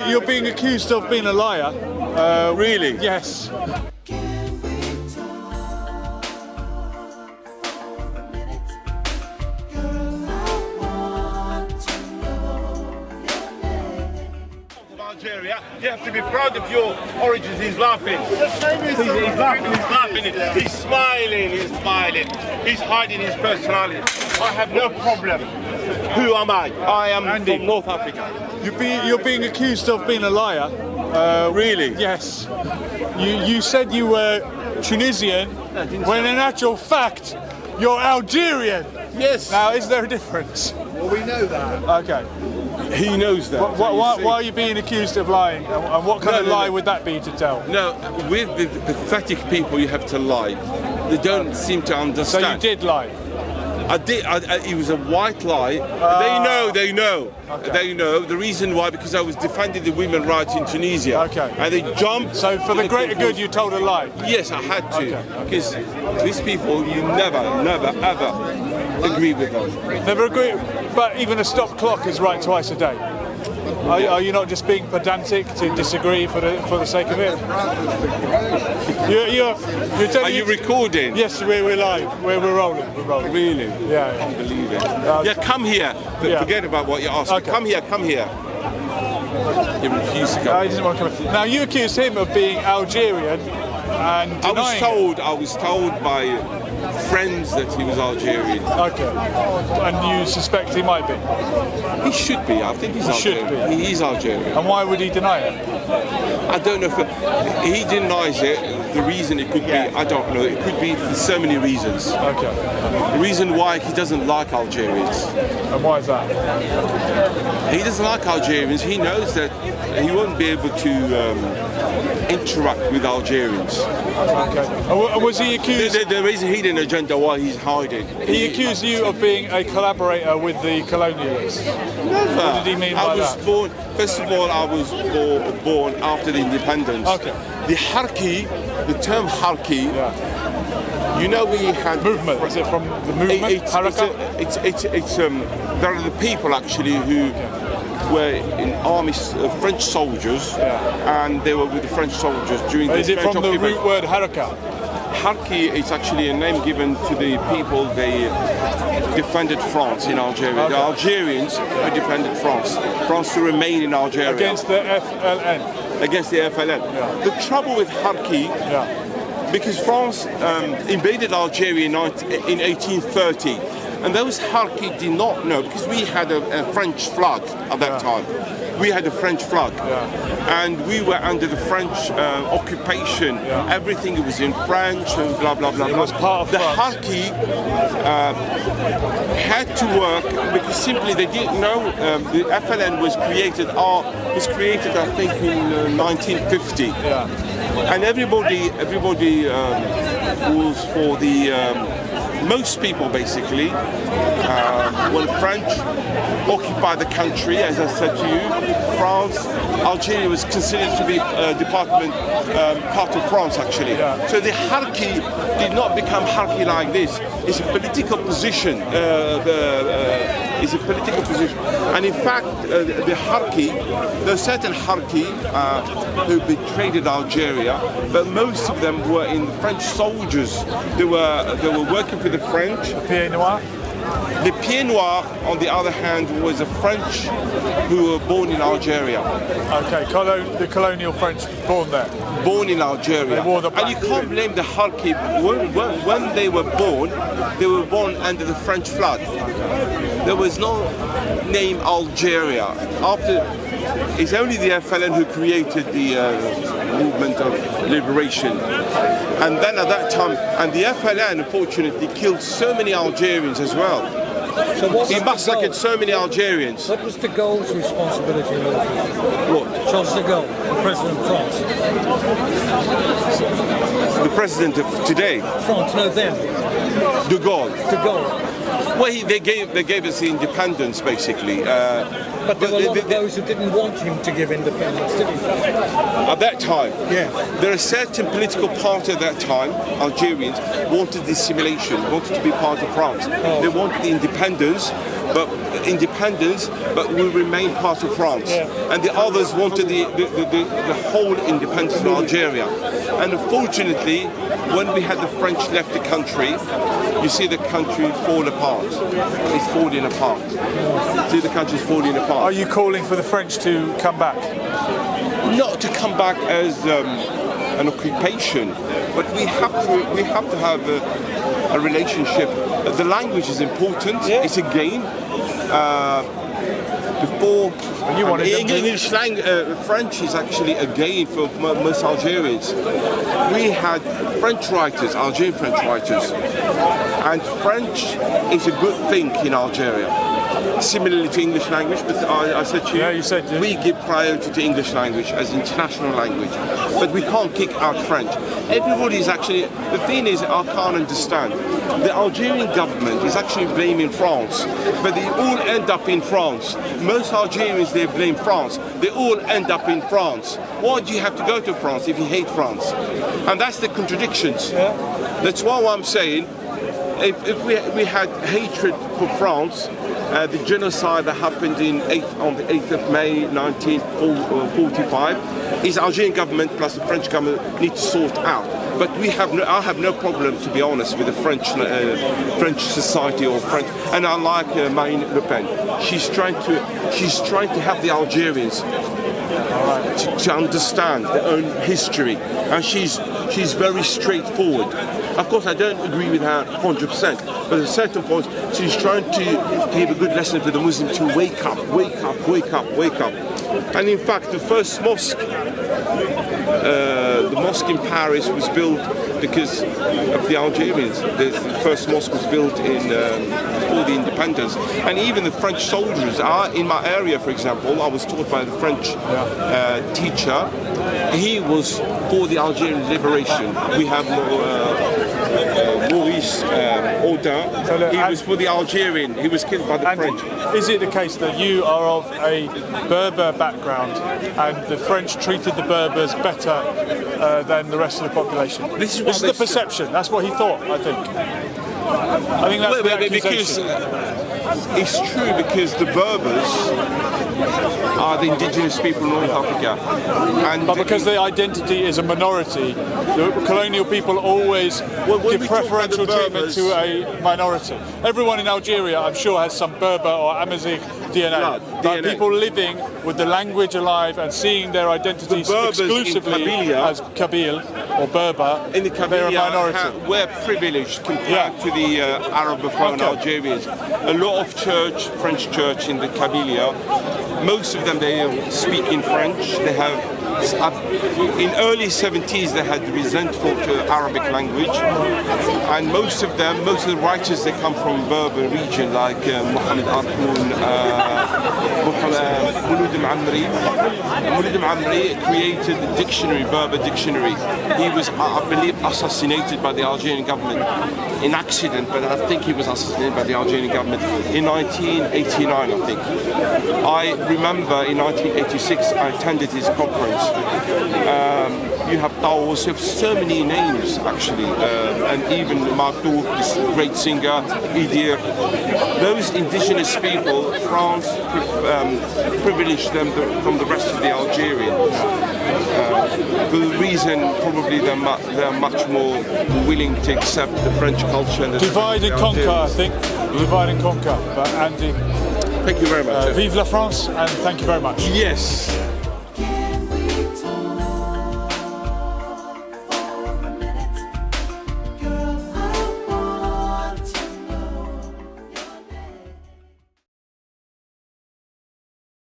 You're being accused of being a liar. Really? Yes. Algeria, you have to be proud of your origins. He's laughing. He's laughing. He's smiling. He's hiding his personality. I have no problem. Who am I? I am Andy. from North Africa. You're being accused of being a liar. Really? Yes. You said you were Tunisian, when in actual fact you're Algerian. Yes. Now, is there a difference? Well, we know that. Okay. He knows that. Why are you being accused of lying? And what kind of lie would that be to tell? No, with the pathetic people, you have to lie. They don't seem to understand. So you did lie? I did. It was a white lie. They know. Okay. They know. The reason why, because I was defending the women's rights in Tunisia. Okay. And they jumped. So for the greater good, you told a lie? Yes, I had to. Okay. Because these people, you never, ever agree with them. Never agree, but even a stop clock is right twice a day. Are you not just being pedantic to disagree for the sake of it? Are you recording? Yes, we're live. We're rolling. Really? Yeah. I can't believe it. Yeah, come here. Forget about what you're asking. Okay. Come here. He refused to come. He doesn't want to come in. Now you accused him of being Algerian and denying I was told by friends that he was Algerian. Okay. And you suspect he might be? He should be. I think he's Algerian. Should be. He is Algerian. And why would he deny it? I don't know if he denies it. The reason it could be, I don't know. It could be for so many reasons. Okay. The reason why he doesn't like Algerians. And why is that? He doesn't like Algerians. He knows that he won't be able to interact with Algerians. Okay. And was he accused? There is a hidden agenda why he's hiding. He accused you of being a collaborator with the colonialists. Never. What did he mean by that? First of all, I was born after the independence. Okay. The Harki, the term Harki, you know we had... Movement, is it from the movement? There are the people actually who were in army, French soldiers, and they were with the French soldiers during the Is it French from the occupation. root word haraka? Harki is actually a name given to the people they defended France in Algeria. Okay. The Algerians who defended France to remain in Algeria. Against the FLN? Against the FLN. Yeah. The trouble with Harki, because France invaded Algeria in 1830, and those Harki did not know, because we had a French flag at that time. We had a French flag, and we were under the French occupation. Everything was in French and blah blah blah. It was part of the France. Harki had to work because simply they didn't know the FLN was created. I think in 1950. And everybody was for the. Most people basically, when French occupied the country, as I said to you, France, Algeria was considered to be a department, part of France actually. So the Harki did not become Harki like this. It's a political position. It's a political position. And in fact, the Harki, there are certain Harki who betrayed Algeria, but most of them were in French soldiers. They were working for the French. Pied Noir? The Pied Noir, on the other hand, was a French who were born in Algeria. Okay, the colonial French born there. Born in Algeria. They wore the and you can't blame the Harki. When they were born under the French flag. There was no name Algeria. It's only the FLN who created the movement of liberation. And then at that time, and the FLN unfortunately killed so many Algerians as well. So he massacred so many Algerians. What was de Gaulle's responsibility in all of this? What? Charles de Gaulle, the president of France. The president of today? France, no, then. De Gaulle. De Gaulle. Well, they gave us the independence, basically. But there were a lot of those who didn't want him to give independence, did he? At that time, yeah. There are certain political parties at that time, Algerians, wanted the assimilation, wanted to be part of France. They wanted the independence, but independence, but will remain part of France. And the others wanted the whole independence of Algeria. And unfortunately, when we had the French left the country, you see the country fall apart. It's falling apart. See the country's falling apart. Are you calling for the French to come back? Not to come back as an occupation, but we have to have a relationship. The language is important. It's a game. Before English language, French is actually a gain for most Algerians. We had French writers, Algerian French writers, and French is a good thing in Algeria. Similarly to English language, but I said to you, we give priority to English language as international language, but we can't kick out French. Everybody is actually, the thing is, I can't understand. The Algerian government is actually blaming France, but they all end up in France. Most Algerians, they blame France. They all end up in France. Why do you have to go to France if you hate France? And that's the contradictions. That's why I'm saying, if we had hatred for France, the genocide that happened on the 8th of May 1945, is Algerian government plus the French government need to sort out. But I have no problem, to be honest, with the French society or French. And I like Marine Le Pen. She's trying to help the Algerians to understand their own history, and she's very straightforward. Of course, I don't agree with her 100%, but at a certain point, she's trying to give a good lesson to the Muslims to wake up, wake up, wake up, wake up. And in fact, the first mosque, the mosque in Paris was built because of the Algerians. The first mosque was built before the independence. And even the French soldiers are in my area, for example. I was taught by the French teacher. He was for the Algerian liberation. We have Maurice Audin. He was for the Algerian. He was killed by the French. Is it the case that you are of a Berber background and the French treated the Berbers better than the rest of the population? This is the perception. That's what he thought, I think. I think that's the accusation. It's true, because the Berbers are the indigenous people of North Africa. But because their identity is a minority, the colonial people always give preferential treatment to a minority. Everyone in Algeria, I'm sure, has some Berber or Amazigh DNA. But people living with the language alive and seeing their identities exclusively as Kabyle or Berber, in the they're a minority. We're privileged compared to the Arabophone Algerians. A lot of French church in the Kabylia, most of them they speak in French. They have, in early 70s, they had resentful to Arabic language, and most of the writers, they come from Berber region, like Mohamed Arkoun, Mouloud Mamri. Mouloud Mamri created the dictionary, Berber dictionary. He was, I believe, assassinated by the Algerian government in accident, but I think he was assassinated by the Algerian government in 1989, I think. I remember in 1986, I attended his conference. You have Taos, you have so many names actually, and even Martouf, this great singer, Idir. Those indigenous people, France privileged them from the rest of the Algerians. For the reason, probably they're much more willing to accept the French culture. And divide and conquer, I think. Divide and conquer. But Andy, thank you very much. Vive la France, and thank you very much. Yes.